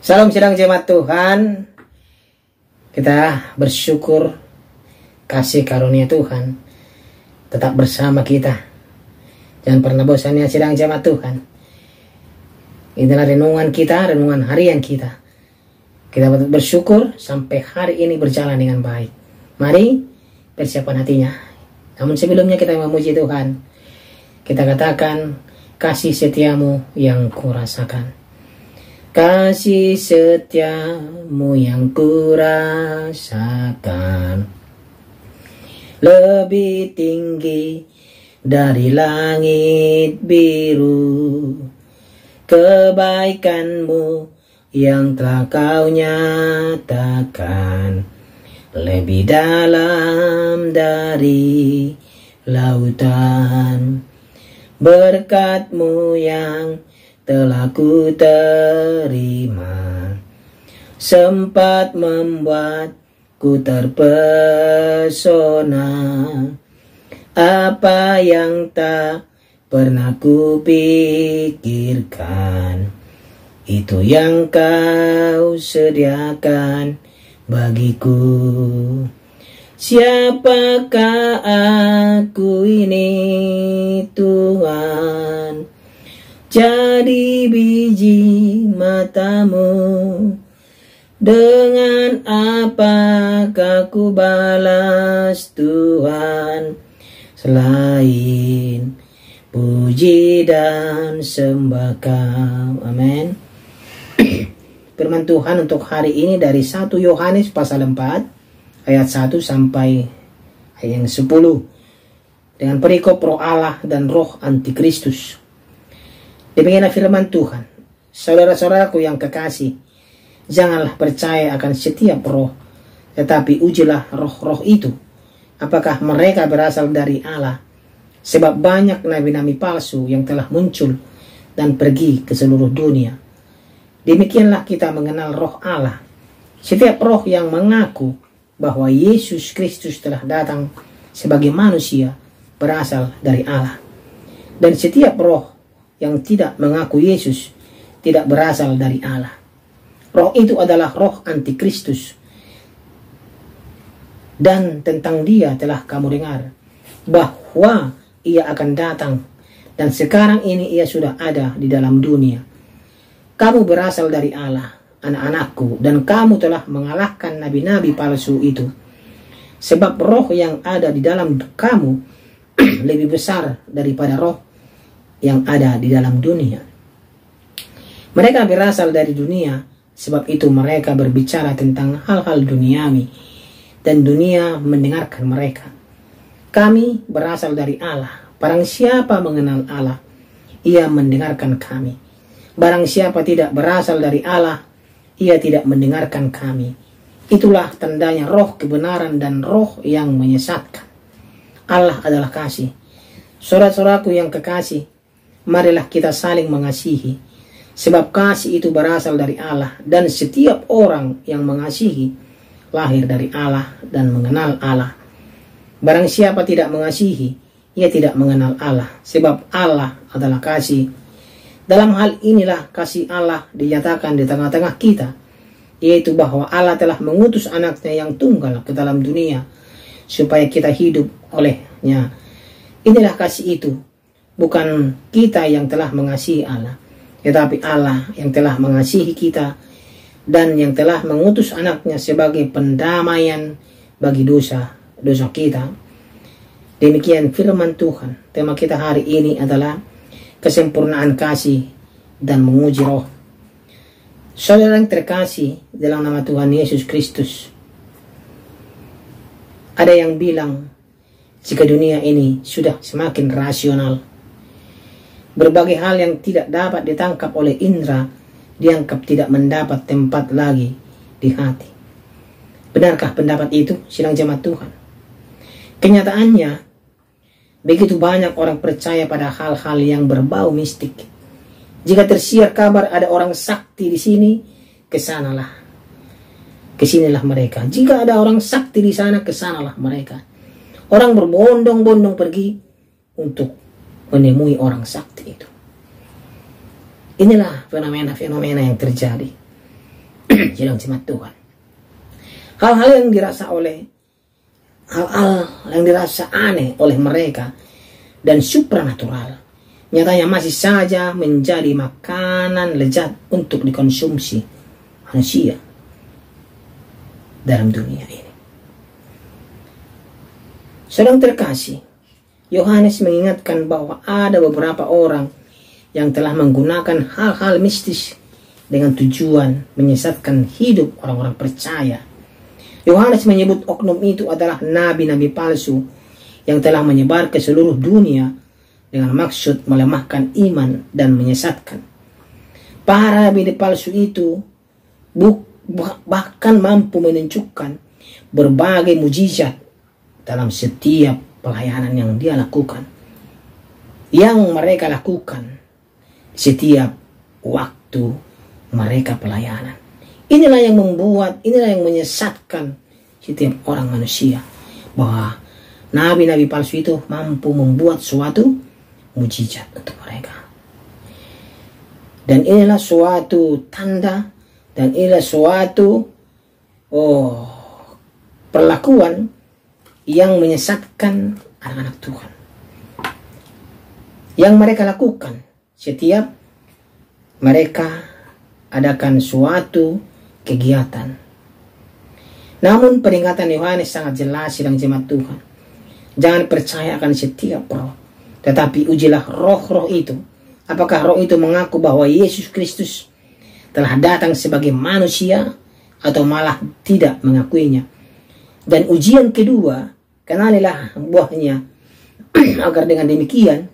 Salam sidang jemaat Tuhan. Kita bersyukur kasih karunia Tuhan tetap bersama kita. Jangan pernah bosan ya sidang jemaat Tuhan. Inilah renungan kita, renungan harian kita. Kita patut bersyukur sampai hari ini berjalan dengan baik. Mari persiapan hatinya. Namun sebelumnya kita memuji Tuhan. Kita katakan, kasih setiamu yang kurasakan. Kasih setiamu yang kurasakan lebih tinggi dari langit biru. Kebaikanmu yang telah kau nyatakan lebih dalam dari lautan. Berkat-Mu yang telah ku terima sempat membuatku terpesona. Apa yang tak pernah ku pikirkan, itu yang kau sediakan bagiku. Siapakah aku ini Tuhan? Jadi biji matamu, dengan apakah ku balas Tuhan, selain puji dan sembah Kau. Amin. Firman Tuhan untuk hari ini dari 1 Yohanes pasal 4 ayat 1 sampai ayat yang 10 dengan perikop roh Allah dan roh antikristus. Demikianlah firman Tuhan. Saudara-saudaraku yang kekasih, janganlah percaya akan setiap roh, tetapi ujilah roh-roh itu, apakah mereka berasal dari Allah. Sebab banyak nabi-nabi palsu yang telah muncul dan pergi ke seluruh dunia. Demikianlah kita mengenal roh Allah. Setiap roh yang mengaku bahwa Yesus Kristus telah datang sebagai manusia berasal dari Allah. Dan setiap roh yang tidak mengaku Yesus tidak berasal dari Allah. Roh itu adalah roh antikristus. Dan tentang dia telah kamu dengar bahwa ia akan datang, dan sekarang ini ia sudah ada di dalam dunia. Kamu berasal dari Allah, anak-anakku, dan kamu telah mengalahkan nabi-nabi palsu itu. Sebab roh yang ada di dalam kamu lebih besar daripada roh yang ada di dalam dunia. Mereka berasal dari dunia, sebab itu mereka berbicara tentang hal-hal duniawi, dan dunia mendengarkan mereka. Kami berasal dari Allah. Barang siapa mengenal Allah, ia mendengarkan kami. Barang siapa tidak berasal dari Allah, ia tidak mendengarkan kami. Itulah tandanya roh kebenaran dan roh yang menyesatkan. Allah adalah kasih. Saudara-saudaraku yang kekasih, marilah kita saling mengasihi, sebab kasih itu berasal dari Allah, dan setiap orang yang mengasihi lahir dari Allah dan mengenal Allah. Barang siapa tidak mengasihi, ia tidak mengenal Allah, sebab Allah adalah kasih. Dalam hal inilah kasih Allah dinyatakan di tengah-tengah kita, yaitu bahwa Allah telah mengutus anaknya yang tunggal ke dalam dunia, supaya kita hidup olehnya. Inilah kasih itu, bukan kita yang telah mengasihi Allah, tetapi Allah yang telah mengasihi kita, dan yang telah mengutus anaknya sebagai pendamaian bagi dosa-dosa kita. Demikian firman Tuhan. Tema kita hari ini adalah kesempurnaan kasih dan menguji roh. Saudara yang terkasih dalam nama Tuhan Yesus Kristus, ada yang bilang jika dunia ini sudah semakin rasional, berbagai hal yang tidak dapat ditangkap oleh indera dianggap tidak mendapat tempat lagi di hati. Benarkah pendapat itu, sidang jemaat Tuhan? Kenyataannya, begitu banyak orang percaya pada hal-hal yang berbau mistik. Jika tersiar kabar ada orang sakti di sini, kesinilah mereka. Jika ada orang sakti di sana, kesanalah mereka. Orang berbondong-bondong pergi untuk menemui orang sakti itu. Inilah fenomena-fenomena yang terjadi. Sidang jemaat Tuhan. Hal-hal yang dirasa aneh oleh mereka dan supranatural, nyatanya masih saja menjadi makanan lezat untuk dikonsumsi manusia dalam dunia ini. Saudara terkasih, Yohanes mengingatkan bahwa ada beberapa orang yang telah menggunakan hal-hal mistis dengan tujuan menyesatkan hidup orang-orang percaya. Yohanes menyebut oknum itu adalah nabi-nabi palsu yang telah menyebar ke seluruh dunia dengan maksud melemahkan iman dan menyesatkan. Para nabi palsu itu bahkan mampu menunjukkan berbagai mujizat dalam setiap pelayanan yang dia lakukan, yang mereka lakukan setiap waktu mereka pelayanan. Inilah yang menyesatkan setiap orang manusia, bahwa nabi-nabi palsu itu mampu membuat suatu mujizat untuk mereka. Dan inilah suatu tanda, dan inilah suatu perlakuan yang menyesatkan anak-anak Tuhan, yang mereka lakukan setiap mereka adakan suatu kegiatan. Namun peringatan Yohanes sangat jelas, sidang jemaat Tuhan. Jangan percaya akan setiap roh, tetapi ujilah roh-roh itu. Apakah roh itu mengaku bahwa Yesus Kristus telah datang sebagai manusia, atau malah tidak mengakuinya. Dan ujian kedua, kenalilah buahnya, agar dengan demikian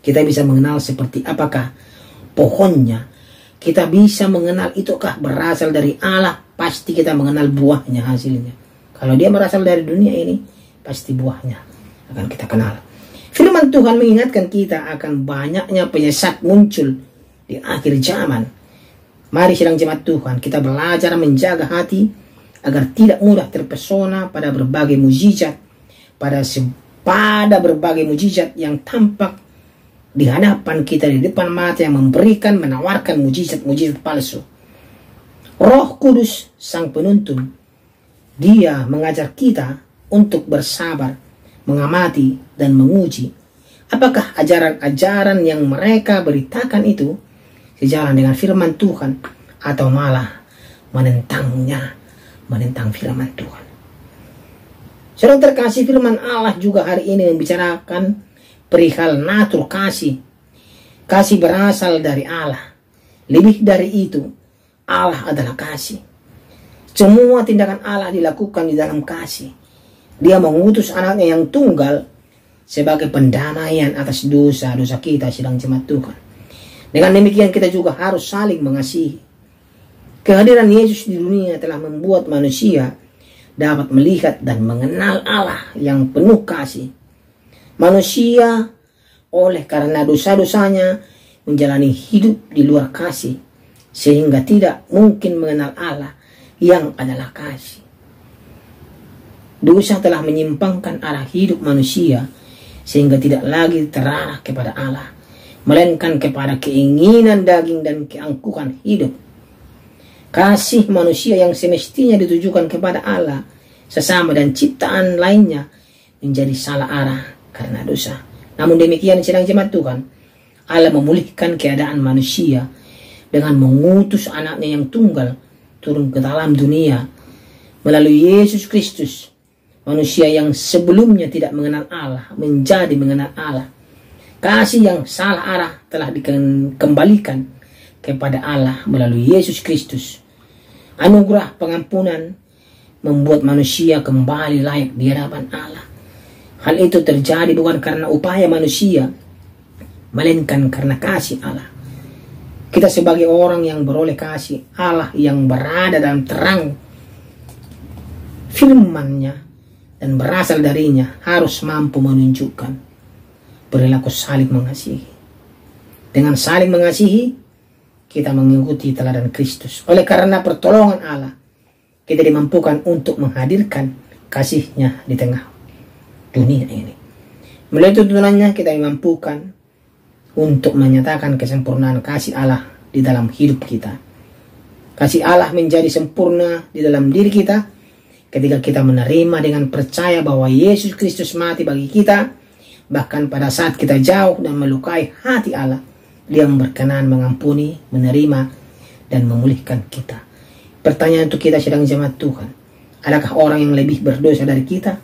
kita bisa mengenal seperti apakah pohonnya. Kita bisa mengenal itukah berasal dari Allah, pasti kita mengenal buahnya hasilnya. Kalau dia berasal dari dunia ini, pasti buahnya akan kita kenal. Firman Tuhan mengingatkan kita akan banyaknya penyesat muncul di akhir zaman. Mari sidang jemaat Tuhan, kita belajar menjaga hati agar tidak mudah terpesona pada berbagai mujizat, pada berbagai mujizat yang tampak di hadapan kita, di depan mata, yang menawarkan mujizat-mujizat palsu. Roh Kudus, Sang Penuntun, Dia mengajar kita untuk bersabar, mengamati dan menguji apakah ajaran-ajaran yang mereka beritakan itu sejalan dengan firman Tuhan, atau malah menentangnya, menentang firman Tuhan. Saudara terkasih, firman Allah juga hari ini membicarakan perihal natur kasih. Kasih berasal dari Allah. Lebih dari itu, Allah adalah kasih. Semua tindakan Allah dilakukan di dalam kasih. Dia mengutus anaknya yang tunggal sebagai pendamaian atas dosa-dosa kita, sidang jemaat Tuhan. Dengan demikian kita juga harus saling mengasihi. Kehadiran Yesus di dunia telah membuat manusia dapat melihat dan mengenal Allah yang penuh kasih. Manusia oleh karena dosa-dosanya menjalani hidup di luar kasih, sehingga tidak mungkin mengenal Allah yang adalah kasih. Dosa telah menyimpangkan arah hidup manusia, sehingga tidak lagi terarah kepada Allah, melainkan kepada keinginan daging dan keangkuhan hidup. Kasih manusia yang semestinya ditujukan kepada Allah, sesama dan ciptaan lainnya menjadi salah arah karena dosa. Namun demikian, sidang jemaat Tuhan, Allah memulihkan keadaan manusia dengan mengutus anaknya yang tunggal turun ke dalam dunia melalui Yesus Kristus. Manusia yang sebelumnya tidak mengenal Allah menjadi mengenal Allah. Kasih yang salah arah telah dikembalikan kepada Allah melalui Yesus Kristus. Anugerah pengampunan membuat manusia kembali layak di hadapan Allah. Hal itu terjadi bukan karena upaya manusia, melainkan karena kasih Allah. Kita sebagai orang yang beroleh kasih Allah yang berada dalam terang firman-Nya dan berasal darinya harus mampu menunjukkan perilaku saling mengasihi. Dengan saling mengasihi, kita mengikuti teladan Kristus. Oleh karena pertolongan Allah, kita dimampukan untuk menghadirkan kasih-Nya di tengah dunia ini. Melalui tuntunannya kita dimampukan untuk menyatakan kesempurnaan kasih Allah di dalam hidup kita. Kasih Allah menjadi sempurna di dalam diri kita ketika kita menerima dengan percaya bahwa Yesus Kristus mati bagi kita. Bahkan pada saat kita jauh dan melukai hati Allah, Dia berkenan mengampuni, menerima, dan memulihkan kita. Pertanyaan untuk kita sedang jemaat Tuhan, adakah orang yang lebih berdosa dari kita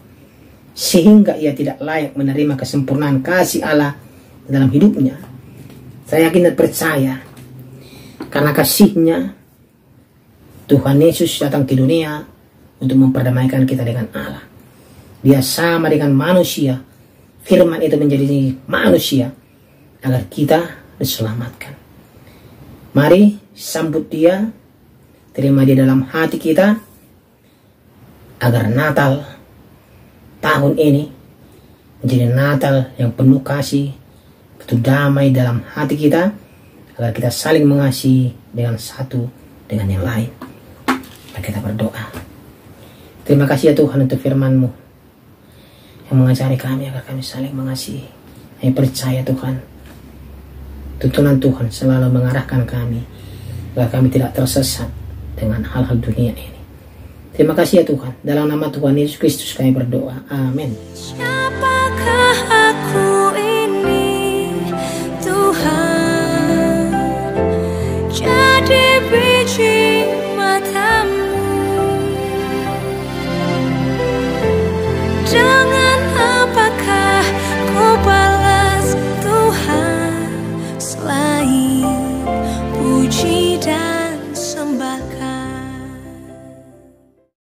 sehingga ia tidak layak menerima kesempurnaan kasih Allah dalam hidupnya? Saya yakin dan percaya karena kasih-Nya Tuhan Yesus datang ke dunia untuk memperdamaikan kita dengan Allah. Dia sama dengan manusia. Firman itu menjadi manusia agar kita diselamatkan. Mari sambut Dia, terima Dia dalam hati kita, agar Natal tahun ini menjadi Natal yang penuh kasih, penuh damai dalam hati kita, agar kita saling mengasihi dengan satu dengan yang lain. Mari kita berdoa. Terima kasih ya Tuhan untuk firman-Mu yang mengajari kami agar kami saling mengasihi. Kami percaya Tuhan, tuntunan Tuhan selalu mengarahkan kami agar kami tidak tersesat dengan hal-hal dunia ini. Terima kasih ya Tuhan. Dalam nama Tuhan Yesus Kristus kami berdoa. Amin. Siapakah